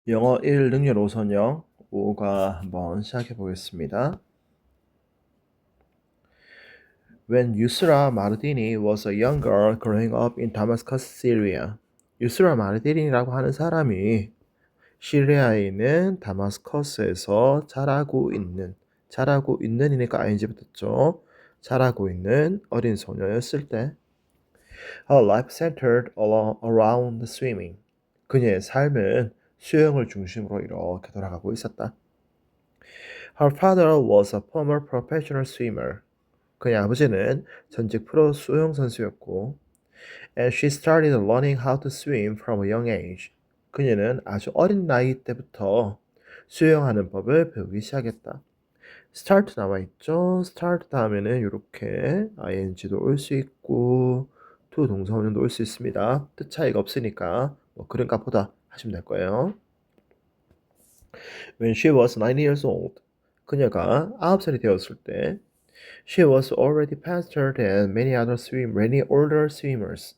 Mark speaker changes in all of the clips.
Speaker 1: 영어 1 능률 5선형 5가 한번 시작해 보겠습니다. When Yusra Mardini was a young girl growing up in Damascus, Syria. 유스라 마르디니라고 하는 사람이 시리아에 있는 다마스커스에서 자라고 있는이니까 ing 붙었죠. 자라고 있는 어린 소녀였을 때 Her life centered around swimming. 그녀의 삶은 수영을 중심으로 이렇게 돌아가고 있었다. Her father was a former professional swimmer. 그의 아버지는 전직 프로 수영 선수였고, and she started learning how to swim from a young age. 그녀는 아주 어린 나이 때부터 수영하는 법을 배우기 시작했다. start 나와 있죠. start 다음에는 이렇게 ing도 올 수 있고 to 동사원형도 올 수 있습니다. 뜻 차이가 없으니까 뭐 그런가 보다 하시면 될 거예요. When she was 9 years old, 그녀가 9살이 되었을 때 she was already faster than many older swimmers.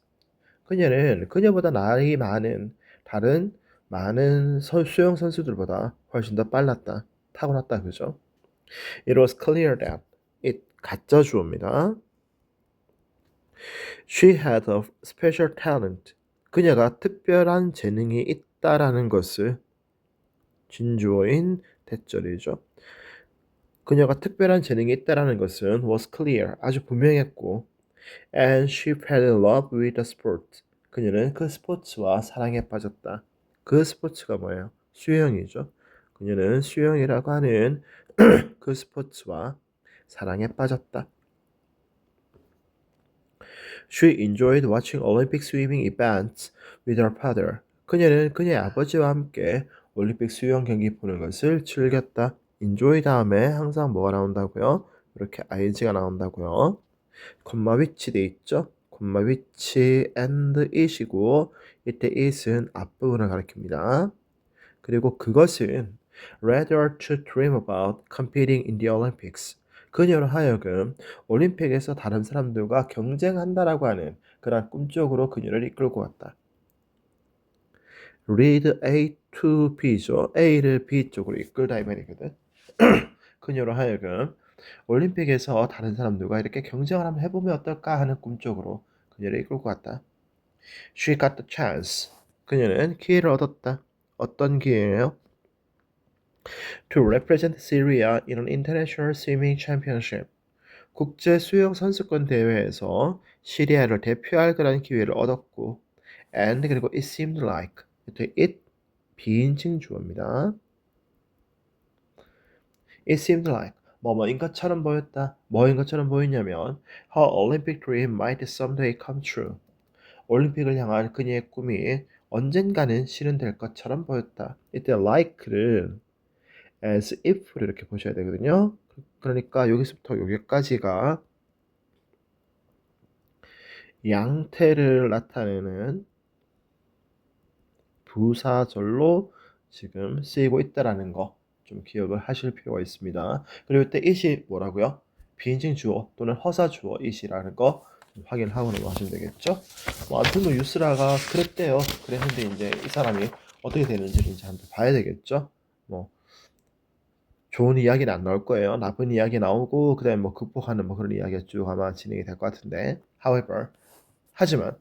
Speaker 1: 그녀는 그녀보다 나이 많은 다른 많은 수영 선수들보다 훨씬 더 빨랐다. 타고났다. 그죠? It was clear that it 가짜 주어입니다. She had a special talent. 그녀가 특별한 재능이 있다라는 것을 진주어인 대절이죠. 그녀가 특별한 재능이 있다라는 것은 was clear, 아주 분명했고 and she fell in love with the sport. 그녀는 그 스포츠와 사랑에 빠졌다. 그 스포츠가 뭐예요? 수영이죠. 그녀는 수영이라고 하는 그 스포츠와 사랑에 빠졌다. She enjoyed watching Olympic swimming events with her father. 그녀는 그녀의 아버지와 함께 올림픽 수영 경기 보는 것을 즐겼다. enjoy 다음에 항상 뭐가 나온다고요? 이렇게 ing가 나온다고요. 콤마 위치 돼 있죠? 콤마 위치 and it이고 이때 it은 앞부분을 가리킵니다. 그리고 그것은 rather to dream about competing in the Olympics. 그녀로 하여금 올림픽에서 다른 사람들과 경쟁한다라고 하는 그런 꿈쪽으로 그녀를 이끌고 갔다. lead A to B죠. A를 B 쪽으로 이끌다 이 말이거든. 그녀로 하여금 올림픽에서 다른 사람들과 이렇게 경쟁을 한번 해보면 어떨까 하는 꿈쪽으로 그녀를 이끌고 갔다. She got the chance. 그녀는 기회를 얻었다. 어떤 기회예요? To represent Syria in an international swimming championship. 국제 수영 선수권 대회에서 시리아를 대표할 그런 기회를 얻었고, and 그리고 it seemed like. it 비인칭 주어입니다. It seemed like 뭐뭐인 것처럼 보였다. 뭐인 것처럼 보이냐면 her Olympic dream might someday come true. 올림픽을 향한 그녀의 꿈이 언젠가는 실현될 것처럼 보였다. 이때 like를 as if를 이렇게 보셔야 되거든요. 그러니까 여기서부터 여기까지가 양태를 나타내는 부사절로 지금 쓰이고 있다라는 거 좀 기억을 하실 필요가 있습니다. 그리고 이때 it이 뭐라고요? 비인칭 주어 또는 허사 주어 it이라는 거 확인하고 넘어가시면 되겠죠. 아무튼 유스라가 그랬대요. 그랬는데 이제 이 사람이 어떻게 되는지를 이제 한번 봐야 되겠죠. 뭐 좋은 이야기는 안 나올 거예요. 나쁜 이야기 나오고 그다음에 뭐 극복하는 뭐 그런 이야기가 쭉 아마 진행이 될 것 같은데. However, 하지만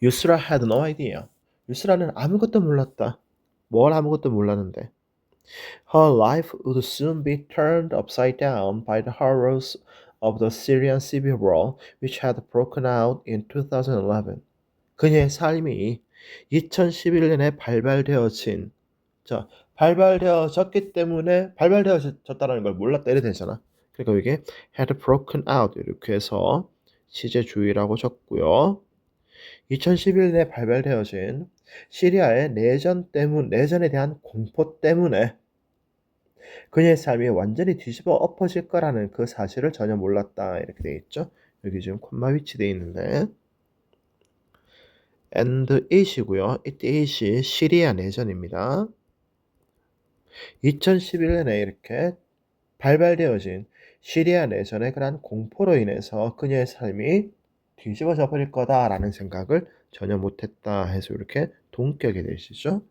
Speaker 1: 유스라 had no idea. 유스라는 아무것도 몰랐다. 뭘 아무것도 몰랐는데. Her life would soon be turned upside down by the horrors of the Syrian civil war, which had broken out in 2011. 그녀의 삶이 2011년에 발발되어진 발발되어졌기 때문에 발발되어졌다는 걸 몰랐다 이래 되잖아. 그러니까 이게 had broken out 이렇게 해서 시제주의라고 적고요. 2011년에 발발되어진 시리아의 내전에 대한 공포 때문에 그녀의 삶이 완전히 뒤집어 엎어질 거라는 그 사실을 전혀 몰랐다 이렇게 돼 있죠. 여기 지금 콤마 위치돼 있는데 and it이고요. 이때 it이 시리아 내전입니다. 2011년에 이렇게 발발되어진 시리아 내전의 그러한 공포로 인해서 그녀의 삶이 뒤집어져 버릴 거다라는 생각을 전혀 못했다 해서 이렇게 동격이 되시죠.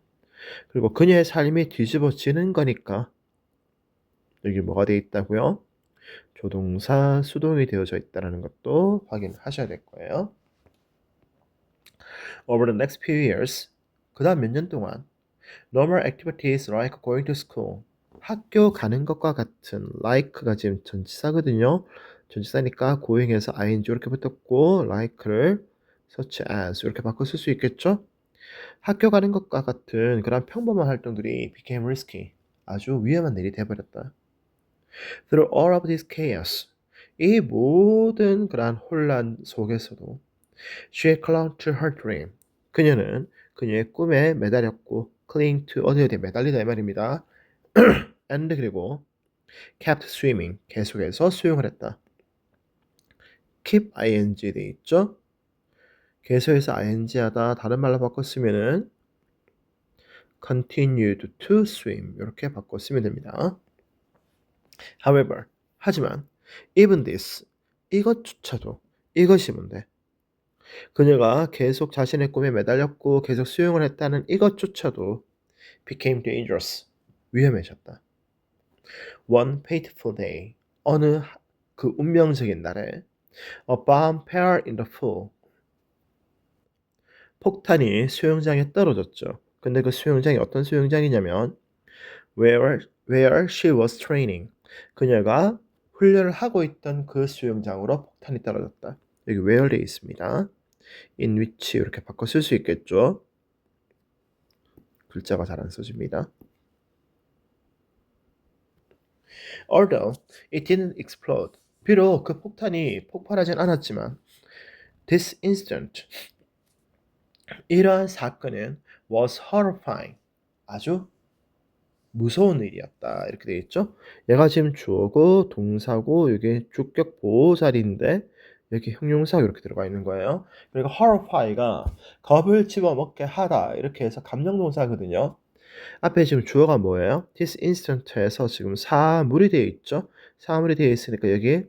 Speaker 1: 그리고 그녀의 삶이 뒤집어지는 거니까 여기 뭐가 돼 있다고요? 조동사 수동이 되어져 있다는 것도 확인하셔야 될 거예요. Over the next few years, 그 다음 몇 년 동안 normal activities like going to school, 학교 가는 것과 같은 like가 지금 전치사거든요. 전치사니까 going에서 ing 이렇게 붙었고 like를 such as 이렇게 바꿔 쓸 수 있겠죠? 학교 가는 것과 같은 그런 평범한 활동들이 became risky, 아주 위험한 일이 돼버렸다. Through all of this chaos, 이 모든 그러한 혼란 속에서도 she clung to her dream. 그녀는 그녀의 꿈에 매달렸고 cling to 어디에 매달리다 이 말입니다. and 그리고 kept swimming 계속해서 수영을 했다. keep ing 돼 있죠? 계속해서 ing 하다 다른 말로 바꿔 쓰면은 continued to swim 이렇게 바꿔 쓰면 됩니다. However, 하지만 even this 이것조차도 이것이 뭔데? 그녀가 계속 자신의 꿈에 매달렸고 계속 수영을 했다는 이것조차도 became dangerous. 위험해졌다. One fateful day. 어느 그 운명적인 날에 a bomb fell in the pool. 폭탄이 수영장에 떨어졌죠. 근데 그 수영장이 어떤 수영장이냐면 where she was training. 그녀가 훈련을 하고 있던 그 수영장으로 폭탄이 떨어졌다. 여기 where 돼 있습니다. in which 이렇게 바꿔 쓸 수 있겠죠. 글자가 잘 안 써집니다. Although it didn't explode. 비록 그 폭탄이 폭발하진 않았지만 this incident 이러한 사건은 was horrifying. 아주 무서운 일이었다. 이렇게 되어 있죠. 얘가 지금 주어고 동사고 이게 주격 보호자리인데 여기 형용사가 이렇게 들어가 있는 거예요. 그리고 horrify가 겁을 집어먹게 하다 이렇게 해서 감정동사거든요. 앞에 지금 주어가 뭐예요? this instant에서 지금 사물이 되어 있죠. 사물이 되어 있으니까 여기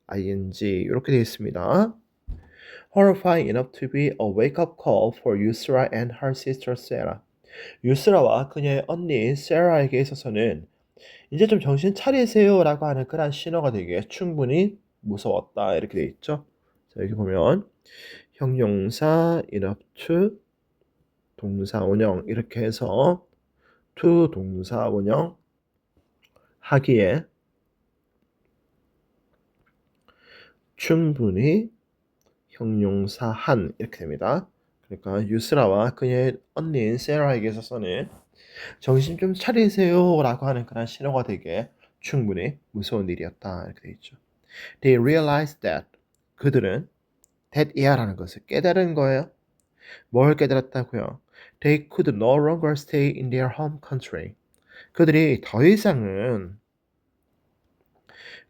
Speaker 1: ing 이렇게 되어 있습니다. horrifying enough to be a wake-up call for Yusra and her sister Sarah. 유스라와 그녀의 언니 세라에게 있어서는 이제 좀 정신 차리세요 라고 하는 그런 신호가 되기에 충분히 무서웠다 이렇게 되어 있죠. 자, 여기 보면 형용사 enough to 동사 원형 이렇게 해서 to 동사 원형 하기에 충분히 형용사 한 이렇게 됩니다. 그러니까 유스라와 그녀의 언니인 세라에게 있어서는 정신 좀 차리세요 라고 하는 그런 신호가 되게 충분히 무서운 일이었다 이렇게 되어 있죠. They realized that 그들은 that 이하라는 것을 깨달은 거예요. 뭘 깨달았다고요? They could no longer stay in their home country. 그들이 더 이상은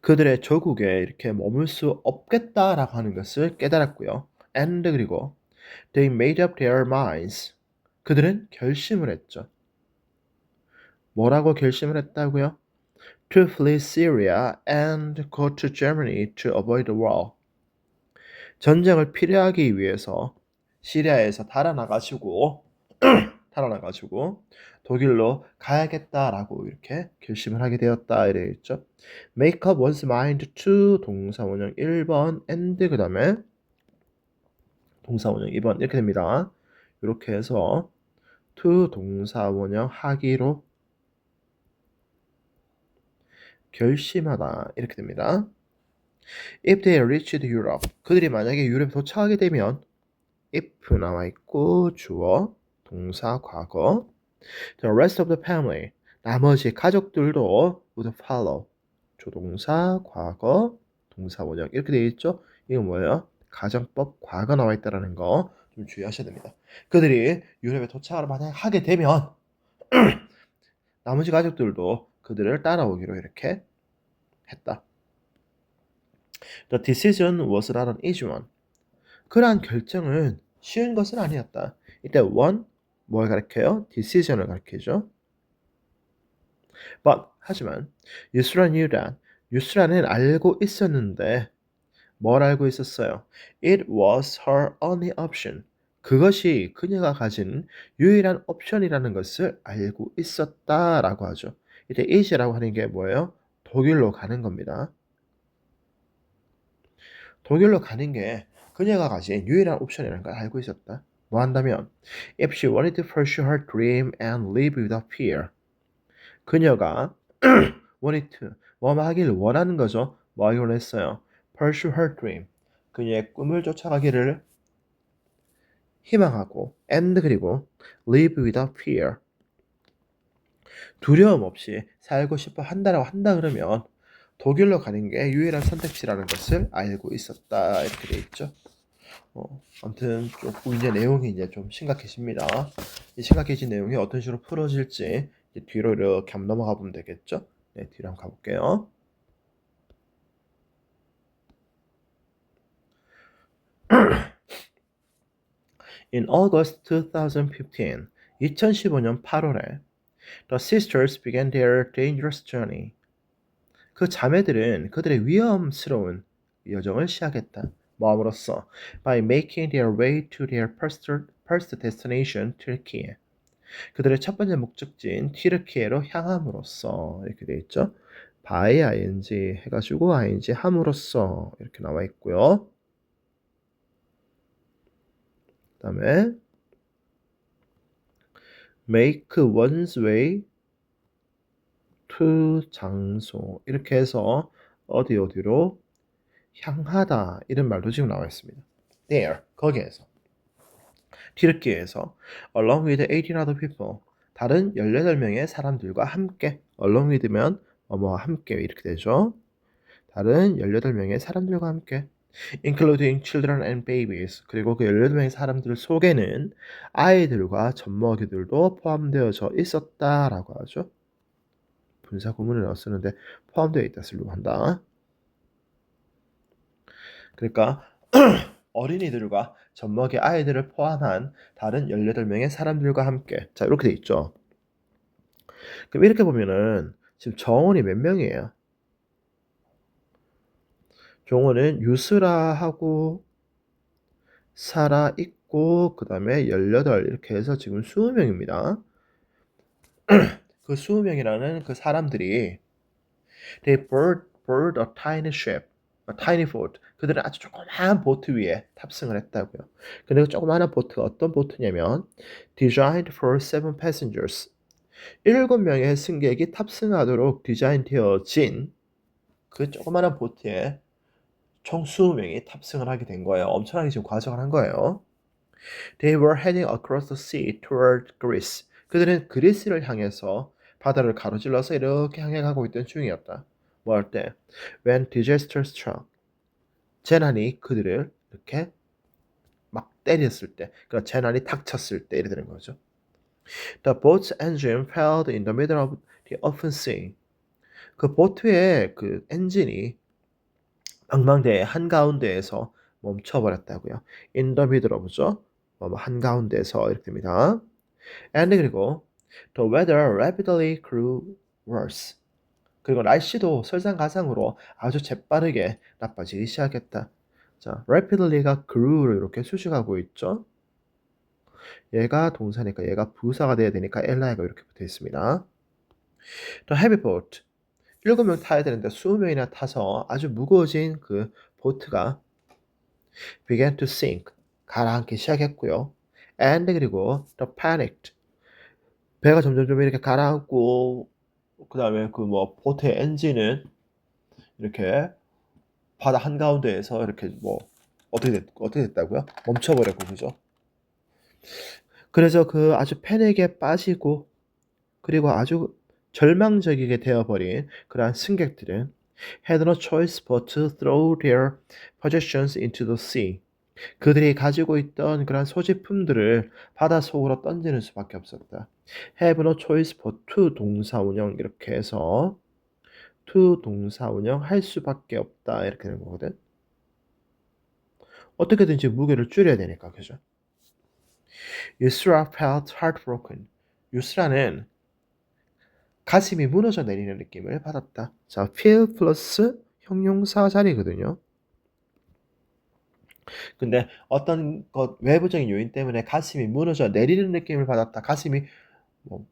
Speaker 1: 그들의 조국에 이렇게 머물 수 없겠다라고 하는 것을 깨달았고요. And 그리고 they made up their minds. 그들은 결심을 했죠. 뭐라고 결심을 했다고요? To flee Syria and go to Germany to avoid the war. 전쟁을 피하기 위해서 시리아에서 달아나가지고 독일로 가야겠다라고 이렇게 결심을 하게 되었다 이래 있죠. Make up one's mind to 동사 원형 1번 and 그 다음에 동사 원형 2번 이렇게 됩니다. 이렇게 해서 to 동사 원형 하기로 결심하다 이렇게 됩니다. If they reached Europe, 그들이 만약에 유럽에 도착하게 되면 if 나와 있고 주어 동사 과거 The rest of the family 나머지 가족들도 would follow 조동사 과거 동사 원형 이렇게 되어 있죠. 이건 뭐예요? 가정법 과거 나와 있다라는 거 좀 주의하셔야 됩니다. 그들이 유럽에 도착을 만약 하게 되면 나머지 가족들도 그들을 따라오기로 이렇게 했다. The decision was not an easy one. 그러한 결정은 쉬운 것은 아니었다. 이때 one 뭘 가리켜요? decision을 가리키죠. But 하지만 유스라 knew that 유스라는 알고 있었는데 뭘 알고 있었어요? It was her only option. 그것이 그녀가 가진 유일한 옵션이라는 것을 알고 있었다라고 하죠. 이때 is라고 하는 게 뭐예요? 독일로 가는 겁니다. 독일로 가는 게 그녀가 가진 유일한 옵션이라는 걸 알고 있었다. 뭐 한다면 if she wanted to pursue her dream and live without fear. 그녀가 wanted to 뭐 하기를 원하는 거죠. 뭐 하기를 원했어요. pursue her dream. 그녀의 꿈을 쫓아가기를 희망하고 and 그리고 live without fear. 두려움 없이 살고 싶어 한다라고 한다 그러면 독일로 가는 게 유일한 선택지라는 것을 알고 있었다 이렇게 돼 있죠. 아무튼 조금 이제 내용이 이제 좀 심각해집니다. 이 심각해진 내용이 어떤 식으로 풀어질지 이제 뒤로 이렇게 한번 넘어가 보면 되겠죠. 네, 뒤로 한번 가볼게요. In August 2015, 2015년 8월에 The sisters began their dangerous journey. 그 자매들은 그들의 위험스러운 여정을 시작했다. 뭐함으로써 by making their way to their first destination, Turkey. 그들의 첫 번째 목적지인 튀르키예로 향함으로써 이렇게 돼 있죠. by ing 해가지고 ing 함으로써 이렇게 나와 있고요. 그다음에 make one's way to 장소 이렇게 해서 어디로 향하다 이런 말도 지금 나와 있습니다. There 거기에서 튀르키예에서 along with 18 other people 다른 18명의 사람들과 함께 along with면 뭐뭐와 함께 이렇게 되죠. 다른 18명의 사람들과 함께 including children and babies 그리고 그 18명의 사람들 속에는 아이들과 젖먹이들도 포함되어져 있었다라고 하죠. 분사 구문을 넣었었는데 포함되어 있다 쓰려고 한다. 그러니까 어린이들과 젖먹이 아이들을 포함한 다른 18명의 사람들과 함께 자 이렇게 돼 있죠. 그럼 이렇게 보면은 지금 정원이 몇 명이에요? 정원은 유스라하고 사라 있고 그 다음에 18 이렇게 해서 지금 20명입니다. 그 20명이라는 그 사람들이 they board a tiny ship, a tiny boat. 그들은 아주 조그마한 보트 위에 탑승을 했다고요. 근데 그 조그마한 보트가 어떤 보트냐면 designed for 7 passengers. 7명의 승객이 탑승하도록 디자인되어진 그 조그마한 보트에 총 20명이 탑승을 하게 된 거예요. 엄청나게 지금 과정을 한 거예요. They were heading across the sea toward Greece. 그들은 그리스를 향해서 바다를 가로질러서 이렇게 향해 가고 있던 중이었다. 뭐 할 때? When disaster struck. 재난이 그들을 이렇게 막 때렸을 때, 그러니까 재난이 닥쳤을 때 이래 되는 거죠. The boat's engine failed in the middle of the open sea. 그 보트의 그 엔진이 망망대해 한가운데에서 멈춰버렸다고요. In the middle of죠. 뭐 한가운데에서 이렇게 됩니다. And 그리고 the weather rapidly grew worse. 그리고 날씨도 설상가상으로 아주 재빠르게 나빠지기 시작했다. 자, rapidly가 grew를 이렇게 수식하고 있죠. 얘가 동사니까 얘가 부사가 돼야 되니까 li가 이렇게 붙어 있습니다. The heavy boat. 7명 타야 되는데 20명이나 타서 아주 무거워진 그 보트가 began to sink. 가라앉기 시작했고요. And 그리고 the panicked. 배가 점점점 이렇게 가라앉고 그 다음에 그 뭐 보트의 엔진은 이렇게 바다 한가운데에서 이렇게 뭐 어떻게 됐다고요? 멈춰버렸고 그죠? 그래서 그 아주 패닉에 빠지고 그리고 아주 절망적이게 되어버린 그러한 승객들은 had no choice but to throw their possessions into the sea. 그들이 가지고 있던 그러한 소지품들을 바다 속으로 던지는 수밖에 없었다. have no choice but to 동사 운영 이렇게 해서 to 동사 운영 할 수밖에 없다 이렇게 되는 거거든. 어떻게든지 무게를 줄여야 되니까 그죠? 유스라 felt heartbroken. 유스라는 가슴이 무너져 내리는 느낌을 받았다. 자, feel 플러스 형용사 자리거든요. 근데 어떤 것 외부적인 요인 때문에 가슴이 무너져 내리는 느낌을 받았다. 가슴이 뭐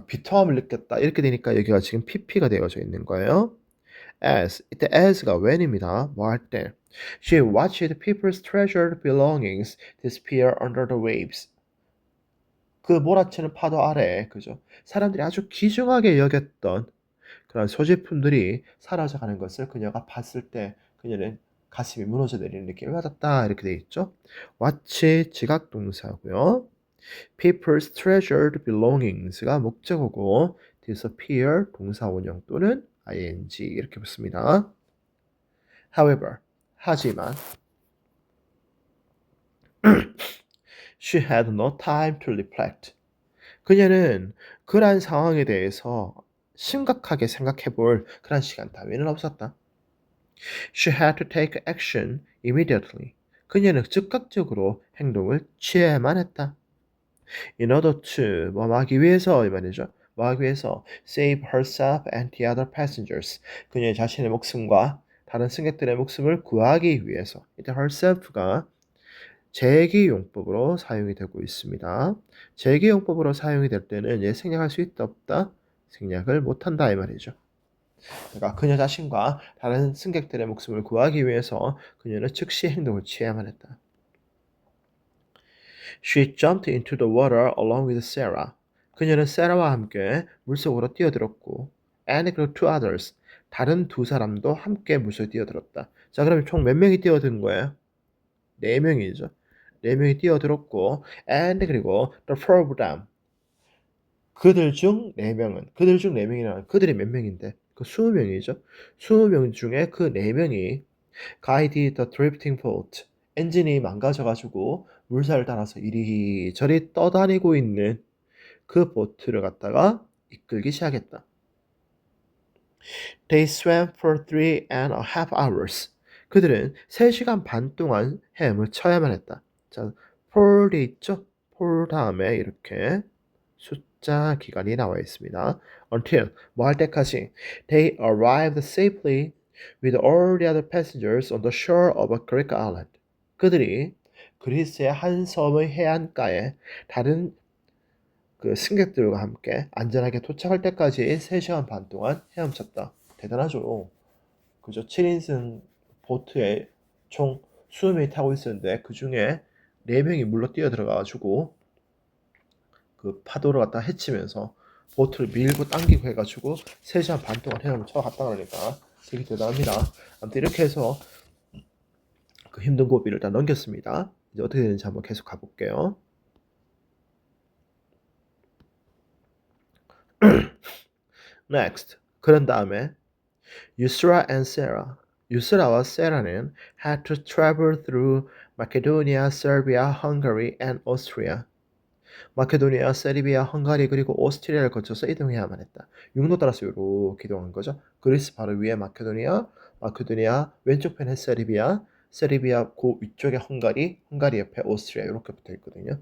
Speaker 1: 비통함을 느꼈다. 이렇게 되니까 여기가 지금 PP가 되어져 있는 거예요. As 이때 as가 when입니다. 뭐 할 때. She watched people's treasured belongings disappear under the waves. 그 몰아치는 파도 아래, 그죠? 사람들이 아주 귀중하게 여겼던 그런 소지품들이 사라져가는 것을 그녀가 봤을 때 그녀는 가슴이 무너져 내리는 느낌을 받았다. 이렇게 돼 있죠. watch 지각 동사고요. People's treasured belongings가 목적어고 disappear 동사 원형 또는 ing 이렇게 붙습니다. However, 하지만 she had no time to reflect. 그녀는 그러한 상황에 대해서 심각하게 생각해 볼 그런 시간 따위는 없었다. She had to take action immediately. 그녀는 즉각적으로 행동을 취해야만 했다. In order to 뭐 하기 위해서 이 말이죠. 뭐 하기 위해서 save herself and the other passengers. 그녀의 자신의 목숨과 다른 승객들의 목숨을 구하기 위해서. 이때 herself가 재기용법으로 사용이 되고 있습니다. 재기용법으로 사용이 될 때는 얘 생략할 수 있다 없다? 생략을 못한다 이 말이죠. 그러니까 그녀 자신과 다른 승객들의 목숨을 구하기 위해서 그녀는 즉시 행동을 취해야만 했다. She jumped into the water along with Sarah. 그녀는 세라와 함께 물속으로 뛰어들었고, and 그리고 two others, 다른 두 사람도 함께 물속에 뛰어들었다. 자, 그러면 총 몇 명이 뛰어든 거예요? 네 명이죠. 네 명이 뛰어들었고, and 그리고 the four of them, 그들 중 네 명은, 그들 중 네 명이라는 그들이 몇 명인데, 그 20명이죠. 20명 중에 그 네 명이 guided the drifting boat, 엔진이 망가져가지고 물살을 따라서 이리저리 떠다니고 있는 그 보트를 갖다가 이끌기 시작했다. They swam for 3.5 hours. 그들은 3시간 반 동안 헤엄을 쳐야만 했다. 자, for 돼 있죠? for 다음에 이렇게 숫자 기간이 나와 있습니다. Until 뭐 할 때까지 they arrived safely with all the other passengers on the shore of a Greek island. 그들이 그리스의 한 섬의 해안가에 다른 그 승객들과 함께 안전하게 도착할 때까지 3시간 반 동안 헤엄쳤다. 대단하죠. 그죠? 7인승 보트에 총 20명이 타고 있었는데 그 중에 4명이 물로 뛰어 들어가가지고 그 파도를 갖다 헤치면서 보트를 밀고 당기고 해가지고 3시간 반 동안 헤엄을 쳐갔다 그러니까 되게 대단합니다. 아무튼 이렇게 해서 그 힘든 고비를 다 넘겼습니다. 이제 어떻게 되는지 한번 계속 가볼게요. Next. 그런 다음에 Yusra and Sarah. 유스라와 세라는 had to travel through Macedonia, Serbia, Hungary, and Austria. 마케도니아, 세르비아, 헝가리 그리고 오스트리아를 거쳐서 이동해야만 했다. 육로 따라서 이렇게 이동한 거죠. 그리스 바로 위에 마케도니아, 마케도니아 왼쪽 편에 세르비아, 세르비아 그 위쪽에 헝가리, 헝가리 옆에 오스트리아 이렇게 붙어 있거든요.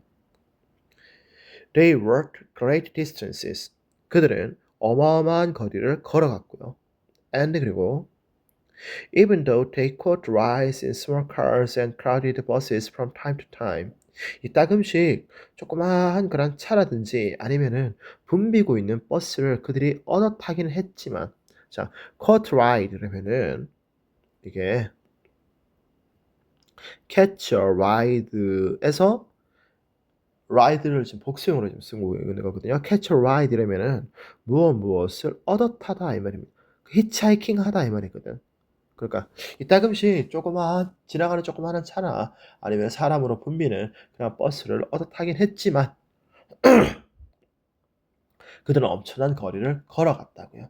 Speaker 1: They walked great distances. 그들은 어마어마한 거리를 걸어갔고요. And 그리고 even though they caught rides in small cars and crowded buses from time to time. 이 따금씩 조그마한 그런 차라든지 아니면은 붐비고 있는 버스를 그들이 얻어 타기는 했지만 자, caught ride라면은 이게 catch a ride에서 ride를 지금 복수형으로 지금 쓰고 있는 거거든요. catch a ride라면은 무엇을 얻어 타다 이 말입니다. 히치하이킹 하다 이 말이거든. 그러니까 이따금씩 조그마한 지나가는 조그마한 차나 아니면 사람으로 붐비는 그냥 버스를 얻어 타긴 했지만 그들은 엄청난 거리를 걸어갔다고요.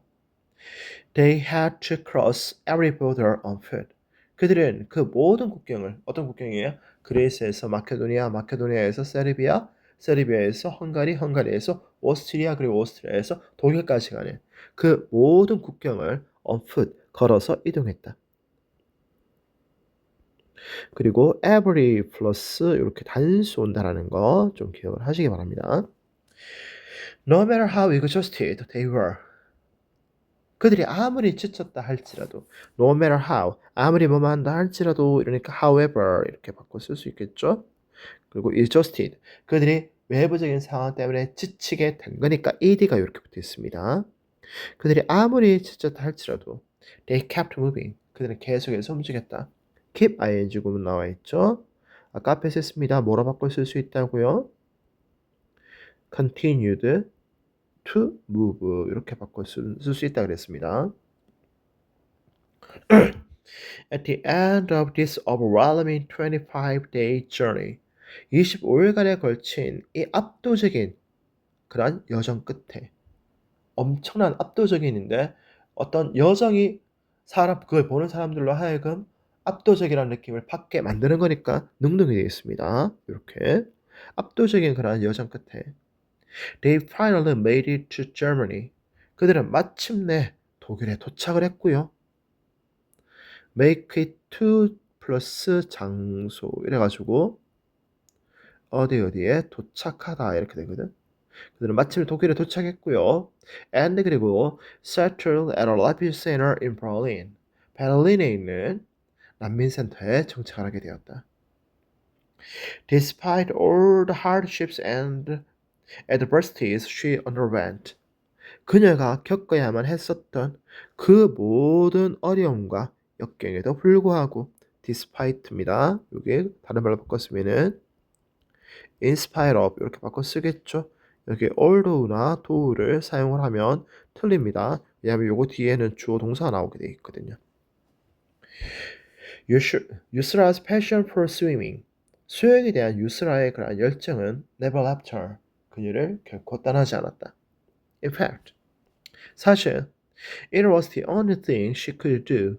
Speaker 1: They had to cross every border on foot. 그들은 그 모든 국경을 어떤 국경이에요? 그리스에서 마케도니아, 마케도니아에서 세르비아, 세르비아에서 헝가리, 헝가리에서 오스트리아 그리고 오스트리아에서 독일까지 가는 그 모든 국경을 on foot 걸어서 이동했다. 그리고 every 플러스 이렇게 단수 온다라는 거 좀 기억을 하시기 바랍니다. No matter how exhausted they were. 그들이 아무리 지쳤다 할지라도 no matter how 아무리 뭐만 한다 할지라도 이러니까 however 이렇게 바꿔 쓸 수 있겠죠. 그리고 exhausted 그들이 외부적인 상황 때문에 지치게 된 거니까 ed가 이렇게 붙어 있습니다. 그들이 아무리 지쳤다 할지라도 they kept moving 그들은 계속해서 움직였다. keep ing 구문 나와 있죠. 아까 앞에 썼습니다. 뭐라 바꿔 쓸 수 있다고요? continued to move 이렇게 바꿔 쓸 수 있다 그랬습니다. At the end of this overwhelming 25-day journey 25일간에 걸친 이 압도적인 그런 여정 끝에 엄청난 압도적인인데 어떤 여정이 사람 그걸 보는 사람들로 하여금 압도적이라는 느낌을 받게 만드는 거니까 능동이 되어 있습니다. 이렇게 압도적인 그런 여정 끝에 They finally made it to Germany. 그들은 마침내 독일에 도착을 했고요. Make it to 플러스 장소 이래가지고 어디에 도착하다 이렇게 되거든. 그들은 마침내 독일에 도착했고요. And 그리고 settled at a refugee center in Berlin. 베를린에 있는 난민센터에 정착을 하게 되었다. Despite all the hardships and adversities she underwent. 그녀가 겪어야만 했었던 그 모든 어려움과 역경에도 불구하고 despite입니다. 여기 다른 말로 바꿨으면은 in spite of 이렇게 바꿔 쓰겠죠. 여기 although나 thought를 사용을 하면 틀립니다. 왜냐하면 요거 뒤에는 주어 동사가 나오게 돼 있거든요. 유스라's passion for swimming. 수영에 대한 유스라의 그런 열정은 never left her. 그녀를 결코 떠나지 않았다. In fact, 사실 it was the only thing she could do.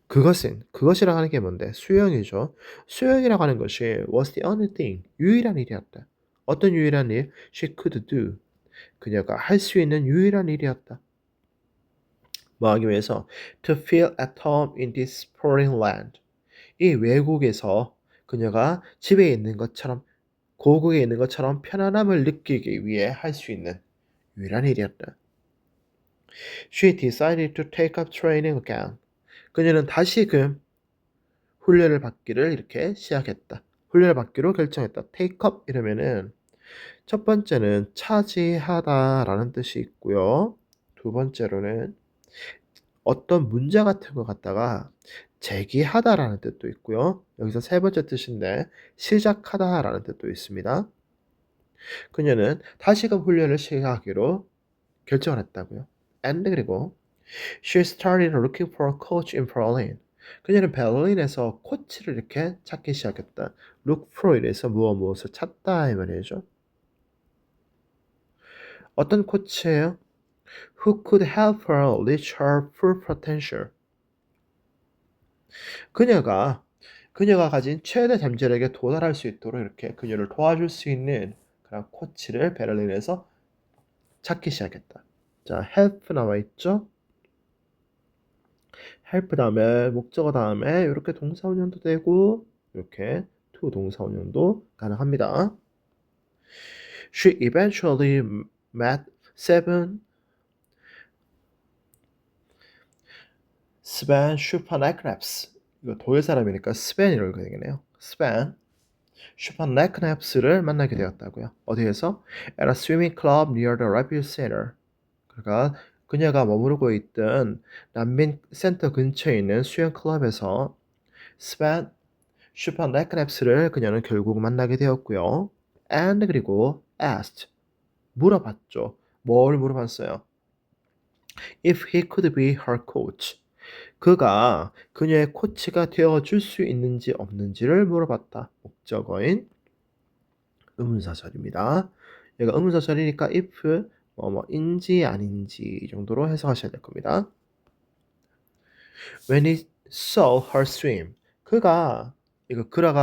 Speaker 1: 그것이라고 하는 게 뭔데? 수영이죠. 수영이라고 하는 것이 was the only thing, 유일한 일이었다. 어떤 유일한 일? She could do. 그녀가 할 수 있는 유일한 일이었다. 뭐 하기 위해서? To feel at home in this foreign land. 이 외국에서 그녀가 집에 있는 것처럼 고국에 있는 것처럼 편안함을 느끼기 위해 할 수 있는 유일한 일이었다. She decided to take up training again. 그녀는 다시금 훈련을 받기를 이렇게 시작했다. 훈련을 받기로 결정했다. take up 이러면은 첫 번째는 차지하다라는 뜻이 있고요. 두 번째로는 어떤 문제 같은 거 갖다가 제기하다라는 뜻도 있고요. 여기서 세 번째 뜻인데 시작하다라는 뜻도 있습니다. 그녀는 다시금 훈련을 시작하기로 결정을 했다고요. And 그리고 she started looking for a coach in Berlin. 그녀는 베를린에서 코치를 이렇게 찾기 시작했다. look for 이래서 무엇을 찾다 이 말이죠. 어떤 코치예요? Who could help her reach her full potential. 그녀가 가진 최대 잠재력에 도달할 수 있도록 이렇게 그녀를 도와줄 수 있는 그런 코치를 베를린에서 찾기 시작했다. 자, help 나와 있죠? help 다음에 목적어 다음에 이렇게 동사 운용도 되고 이렇게 to 동사 운용도 가능합니다. She eventually met Sven Schuppanekneps. 이거 독일 사람이니까 스벤이라고 되겠네요. 스벤 슈퍼네크넵스를 만나게 되었다고요. 어디에서? At a swimming club near the refugee center. 그러니까 그녀가 머무르고 있던 난민 센터 근처에 있는 수영 클럽에서 스벤 슈퍼네크넵스를 그녀는 결국 만나게 되었고요. And 그리고 asked 물어봤죠. 뭘 물어봤어요? If he could be her coach. 그가 그녀의 코치가 되어줄 수 있는지 없는지를 물어봤다. 목적어인 의문사절입니다. 얘가 의문사절이니까 if 인지 아닌지 정도로 해석하셔야 될 겁니다. When he saw her swim. 그라가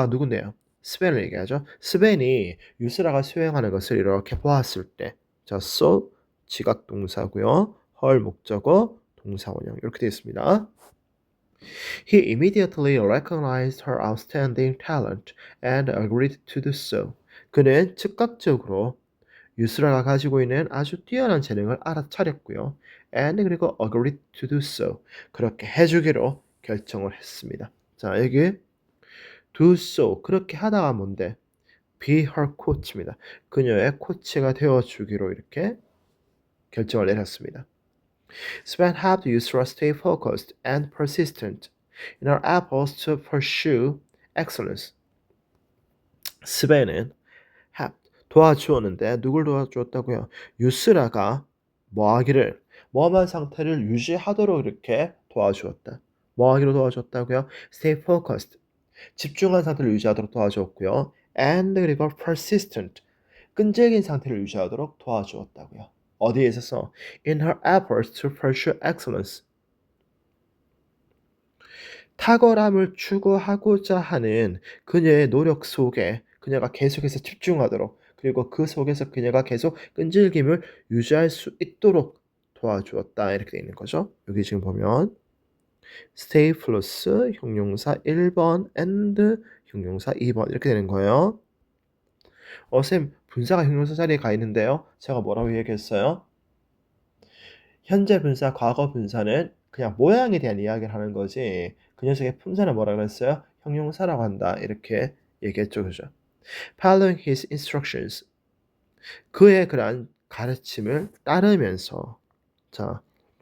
Speaker 1: 누군데요? 스벤을 얘기하죠. 스벤이 유스라가 수행하는 것을 이렇게 보았을 때, 자, saw 지각 동사고요. her 목적어 동사 원형 이렇게 되어 있습니다. He immediately recognized her outstanding talent and agreed to do so. 그는 즉각적으로 유스라가 가지고 있는 아주 뛰어난 재능을 알아차렸고요. and 그리고 agreed to do so. 그렇게 해주기로 결정을 했습니다. 자, 여기 do so. 그렇게 하다가 뭔데? be her coach입니다. 그녀의 코치가 되어주기로 이렇게 결정을 내렸습니다. Sven helped Yusra stay focused and persistent in her efforts to pursue excellence. 스벤은 도와주었는데 누굴 도와주었다고요? 유스라가 뭐하기를 뭐만 상태를 유지하도록 이렇게 도와주었다. 뭐하기로 도와줬다고요? Stay focused. 집중한 상태를 유지하도록 도와주었고요. And 그리고 persistent. 끈질긴 상태를 유지하도록 도와주었다고요. 어디에 있어서? In her efforts to pursue excellence. 탁월함을 추구하고자 하는 그녀의 노력 속에 그녀가 계속해서 집중하도록 그리고 그 속에서 그녀가 계속 끈질김을 유지할 수 있도록 도와주었다 이렇게 되어 있는 거죠. 여기 지금 보면 stay 플러스 형용사 1번 and 형용사 2번 이렇게 되는 거예요. 쌤 분사가 형용사 자리에 가 있는데요. 제가 뭐라고 얘기했어요? 현재 분사, 과거 분사는 그냥 모양에 대한 이야기를 하는 거지 그 녀석의 품사는 뭐라 그랬어요? 형용사라고 한다 이렇게 얘기했죠. 그죠? Following his instructions. 그의 그러한 가르침을 따르면서 자,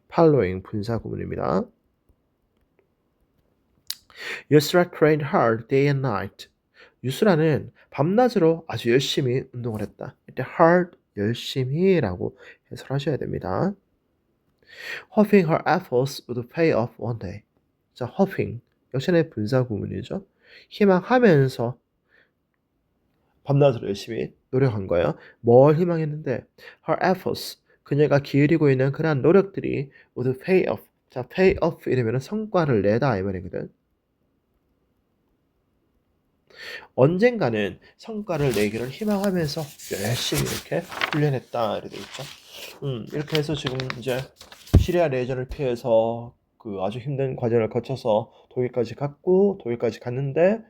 Speaker 1: following 분사 구문입니다. Yusra trained hard day and night. 유스라는 밤낮으로 아주 열심히 운동을 했다. 이때 hard, 열심히라고 해설하셔야 됩니다. Hoping her efforts would pay off one day. 자, hoping 역시나 분사 구문이죠. 희망하면서 밤낮으로 열심히 노력한 거예요. 뭘 희망했는데 her efforts 그녀가 기울이고 있는 그러한 노력들이 would pay off. 자, pay off 이러면 성과를 내다 이 말이거든. 언젠가는 성과를 내기를 희망하면서 열심히 이렇게 훈련했다 이렇게 돼 있죠. 이렇게 해서 지금 이제 시리아 내전을 피해서 그 아주 힘든 과정을 거쳐서 독일까지 갔고 독일까지 갔는데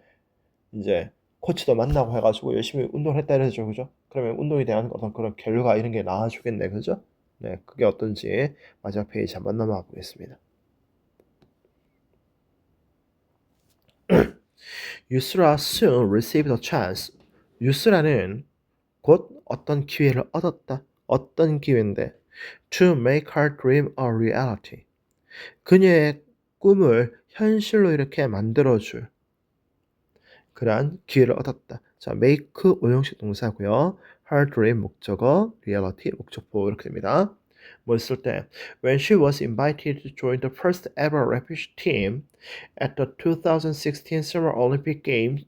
Speaker 1: 이제 코치도 만나고 해가지고 열심히 운동을 했다 이러죠, 그죠? 그러면 운동에 대한 어떤 그런 결과 이런 게 나와주겠네, 그죠? 네, 그게 어떤지 마지막 페이지 한번 넘어가 보겠습니다. 유스라 soon received a chance. 유스라는 곧 어떤 기회를 얻었다. 어떤 기회인데? To make her dream a reality. 그녀의 꿈을 현실로 이렇게 만들어줄 그러한 기회를 얻었다. 자, make 오형식 동사고요. her dream 목적어, reality 목적보 이렇게 됩니다. 뭐 했을 때 when she was invited to join the first ever refugee team at the 2016 Summer Olympic Games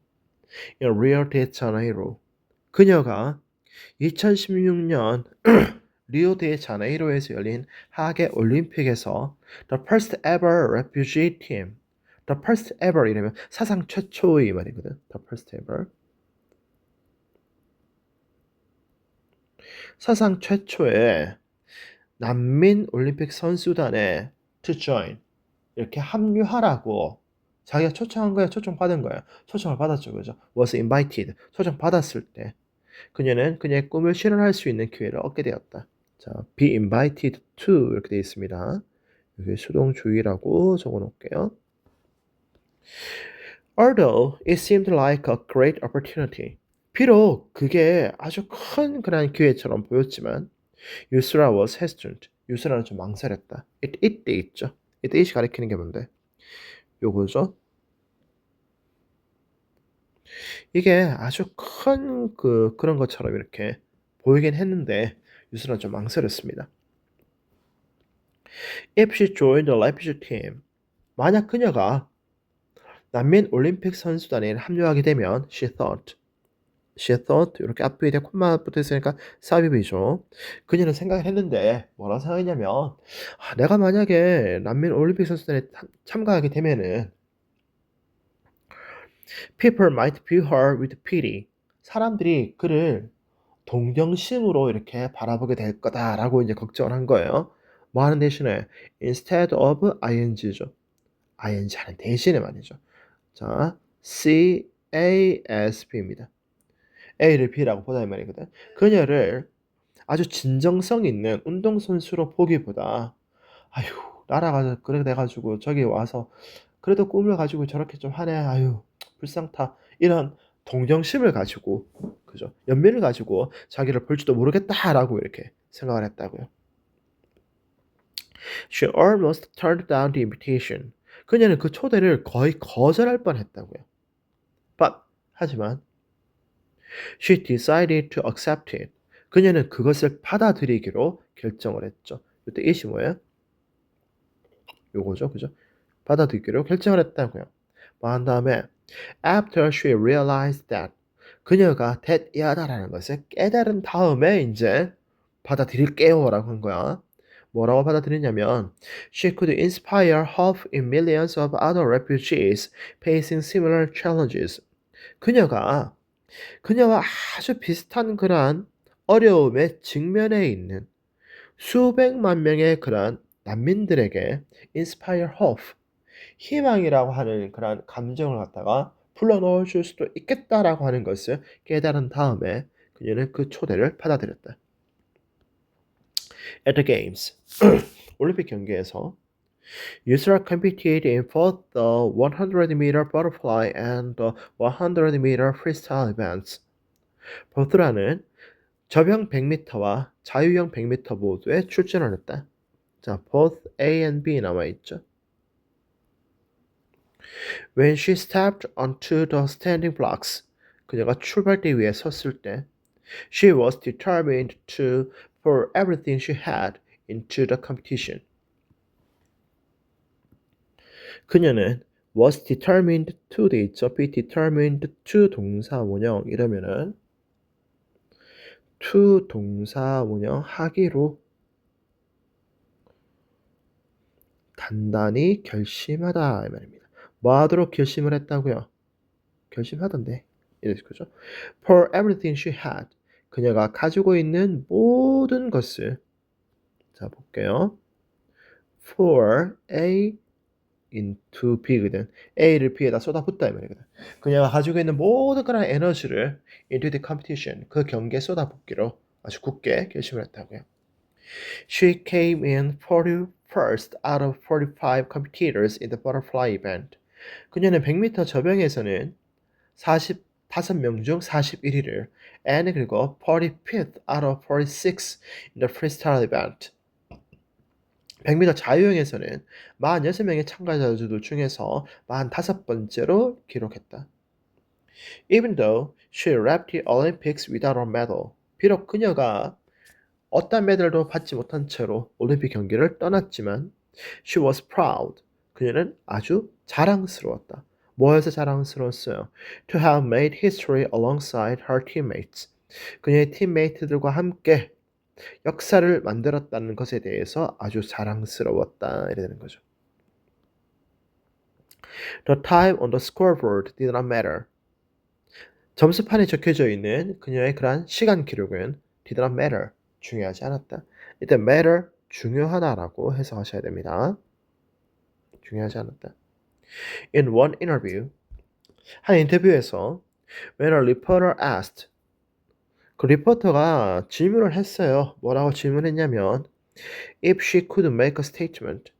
Speaker 1: in Rio de Janeiro. 그녀가 2016년 리오데자네이로에서 열린 하계 올림픽에서 the first ever refugee team, the first ever 이러면 사상 최초의 말이거든. the first ever 사상 최초의 난민 올림픽 선수단에 to join 이렇게 합류하라고 자기가 초청한 거야, 초청받은 거야. 초청을 받았죠, 그죠? was invited 초청 받았을 때 그녀는 그녀의 꿈을 실현할 수 있는 기회를 얻게 되었다. 자, be invited to 이렇게 되어 있습니다. 여기 수동주의라고 적어 놓을게요. Although it seemed like a great opportunity. 비록 그게 아주 큰 그런 기회처럼 보였지만 유스라 was hesitant. 유스라는 좀 망설였다. 이때 있죠. 이때 it이 가리키는 게 뭔데? 요거죠. 이게 아주 큰 그런 것처럼 이렇게 보이긴 했는데 유스라는 좀 망설였습니다. If she joined the Leipzig team, 만약 그녀가 난민 올림픽 선수단에 합류하게 되면 she thought 이렇게 앞에 대한 콤마 붙어 있으니까 삽입이죠. 그녀는 생각을 했는데 뭐라고 생각했냐면 내가 만약에 난민 올림픽 선수단에 참가하게 되면은 people might view her with pity. 사람들이 그를 동정심으로 이렇게 바라보게 될 거다라고 이제 걱정을 한 거예요. 뭐 하는 대신에 instead of ing죠. ing 하는 대신에 말이죠. 자, CASP입니다. A를 B라고 보다 이 말이거든. 그녀를 아주 진정성 있는 운동선수로 보기보다 아유 날아가서 그래 돼가지고 저기 와서 그래도 꿈을 가지고 저렇게 좀 하네 아유 불쌍타 이런 동정심을 가지고 그죠 연민을 가지고 자기를 볼지도 모르겠다라고 이렇게 생각을 했다고요. She almost turned down the invitation. 그녀는 그 초대를 거의 거절할 뻔했다고요. But 하지만 she decided to accept it. 그녀는 그것을 받아들이기로 결정을 했죠. 이때 it이 뭐예요? 요거죠, 그죠? 받아들이기로 결정을 했다고요. 뭐 한 다음에 after she realized that 그녀가 that이하다라는 것을 깨달은 다음에 이제 받아들일게요라고 한 거야. 뭐라고 받아들이냐면 she could inspire hope in millions of other refugees facing similar challenges. 그녀가 그녀와 아주 비슷한 그러한 어려움에 직면해 있는 수백만 명의 그러한 난민들에게 inspire hope, 희망이라고 하는 그러한 감정을 갖다가 불러넣어 줄 수도 있겠다라고 하는 것을 깨달은 다음에 그녀는 그 초대를 받아들였다. At the games, 올림픽 경기에서 Yusra competed in both the 100m butterfly and the 100m freestyle events. 보트라는 접영 100m와 자유형 100m 모두에 출전을 했다. 자, both A and B 나와 있죠. When she stepped onto the standing blocks, 그녀가 출발대 위에 섰을 때, she was determined to pour everything she had into the competition. 그녀는 was determined to 돼 있죠. be determined to 동사원형 이러면은 to 동사원형 하기로 단단히 결심하다 이 말입니다. 뭐 하도록 결심을 했다고요? 결심하던데. 이래서 그죠? For everything she had. 그녀가 가지고 있는 모든 것을 자 볼게요. For A into B거든. A를 B에다 쏟아붓다 이 말이거든. 그녀가 가지고 있는 모든 그런 에너지를 into the competition. 그 경기에 쏟아붓기로 아주 굳게 결심을 했다고요. She came in 41st out of 45 competitors in the butterfly event. 그녀는 100m 저병에서는 45명 중 41위를 and 그리고 45th out of 46 in the freestyle event. 100m 자유형에서는 46명의 참가자들 중에서 45번째로 기록했다. Even though she left the Olympics without a medal. 비록 그녀가 어떤 메달도 받지 못한 채로 올림픽 경기를 떠났지만 she was proud. 그녀는 아주 자랑스러웠다. 뭐에서 자랑스러웠어요? To have made history alongside her teammates. 그녀의 팀메이트들과 함께 역사를 만들었다는 것에 대해서 아주 자랑스러웠다. 이래 되는 거죠. The time on the scoreboard did not matter. 점수판에 적혀져 있는 그녀의 그러한 시간 기록은 did not matter. 중요하지 않았다. 일단 matter 중요하다라고 해석하셔야 됩니다. 중요하지 않았다. In one interview, 한 인터뷰에서 when a reporter asked, 그 리포터가 질문을 했어요. 뭐라고 질문했냐면 if she could make a statement,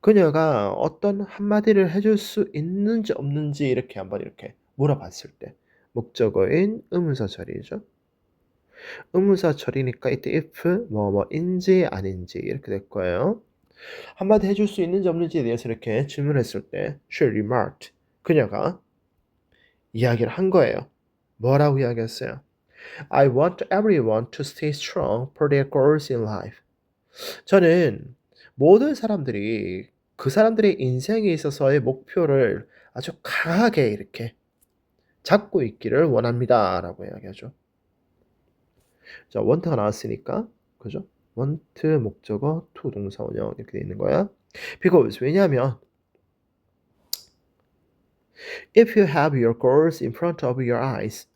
Speaker 1: 그녀가 어떤 한마디를 해줄 수 있는지 없는지 이렇게 한번 이렇게 물어봤을 때 목적어인 의문사 처리죠. 의문사 처리니까 이때 if 뭐뭐인지 아닌지 이렇게 될 거예요. 한마디 해줄 수 있는지 없는지에 대해서 이렇게 질문했을 때 she remarked. 그녀가 이야기를 한 거예요. 뭐라고 이야기했어요? I want everyone to stay strong for their goals in life. 저는 모든 사람들이 그 사람들의 인생에 있어서의 목표를 아주 강하게 이렇게 잡고 있기를 원합니다. 라고 이야기하죠. 자, want가 나왔으니까, 그죠? want 목적어 to 동사 원형 이렇게 돼 있는 거야. Because 왜냐하면 if you have your goals in front of your eyes,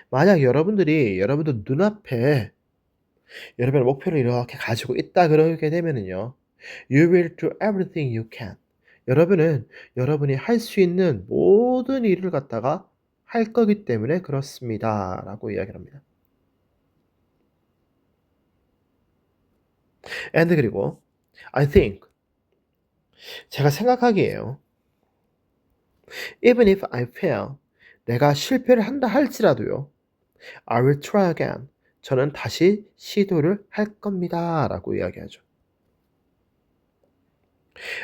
Speaker 1: 만약 여러분들 눈앞에 여러분의 목표를 이렇게 가지고 있다 그러게 되면은요, you will do everything you can. 여러분이 할 수 있는 모든 일을 갖다가 할 거기 때문에 그렇습니다. 라고 이야기를 합니다. and 그리고 I think 제가 생각하기에요. Even if I fail 내가 실패를 한다 할지라도요. I will try again. 저는 다시 시도를 할 겁니다. 라고 이야기하죠.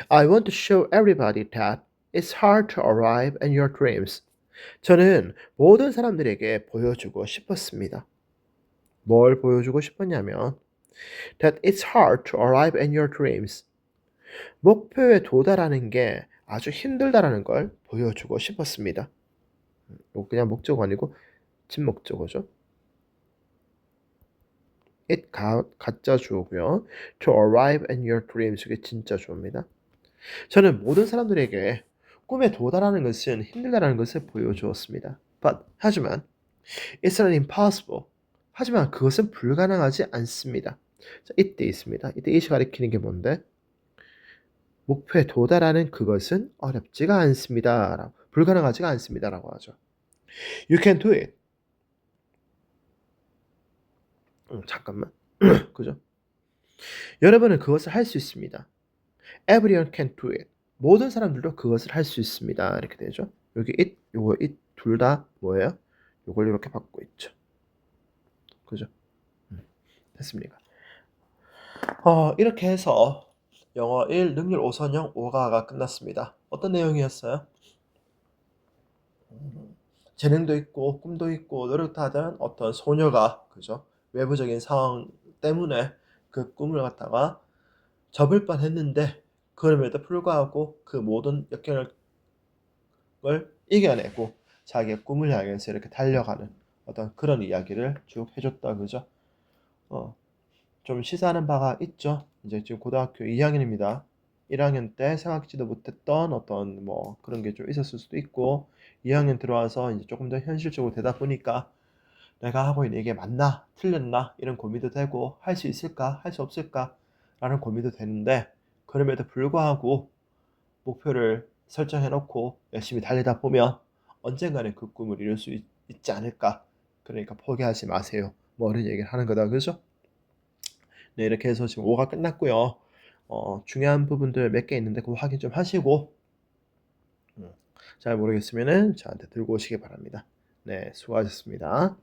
Speaker 1: I want to show everybody that it's hard to arrive at your dreams. 저는 모든 사람들에게 보여주고 싶었습니다. 뭘 보여주고 싶었냐면 that it's hard to arrive at your dreams. 목표에 도달하는 게 아주 힘들다라는 걸 보여주고 싶었습니다. 이거 그냥 목적어 아니고 진목적어죠. it 가짜 주어고요. to arrive at your dreams 이게 진짜 주어입니다. 저는 모든 사람들에게 꿈에 도달하는 것은 힘들다라는 것을 보여주었습니다. 하지만 it's not impossible. 하지만 그것은 불가능하지 않습니다. 자, 이때 있습니다. 이때 이시 가리키는 게 뭔데? 목표에 도달하는 그것은 어렵지가 않습니다. 불가능하지가 않습니다라고 하죠. You can do it. 잠깐만. 그죠? 여러분은 그것을 할 수 있습니다. Everyone can do it. 모든 사람들도 그것을 할 수 있습니다. 이렇게 되죠. 여기 it, 요거 it 둘 다 뭐예요? 요걸 이렇게 받고 있죠. 그죠? 됐습니까? 이렇게 해서 영어 1 능률 5선형 5가가 끝났습니다. 어떤 내용이었어요? 재능도 있고 꿈도 있고 노력도 하던 어떤 소녀가 그죠? 외부적인 상황 때문에 그 꿈을 갖다가 접을 뻔했는데 그럼에도 불구하고 그 모든 역경을 이겨내고 자기의 꿈을 향해서 이렇게 달려가는 어떤 그런 이야기를 쭉 해줬다 그죠? 좀 시사하는 바가 있죠. 이제 지금 고등학교 2학년입니다. 1학년 때 생각지도 못했던 어떤 뭐 그런 게 좀 있었을 수도 있고 2학년 들어와서 이제 조금 더 현실적으로 되다 보니까 내가 하고 있는 이게 맞나 틀렸나 이런 고민도 되고 할 수 있을까 할 수 없을까 라는 고민도 되는데 그럼에도 불구하고 목표를 설정해 놓고 열심히 달리다 보면 언젠가는 그 꿈을 이룰 수 있지 않을까. 그러니까 포기하지 마세요. 뭐 이런 얘기를 하는 거다 그죠? 네, 이렇게 해서 지금 5가 끝났고요. 중요한 부분들 몇 개 있는데 그거 확인 좀 하시고 잘 모르겠으면은 저한테 들고 오시기 바랍니다. 네, 수고하셨습니다.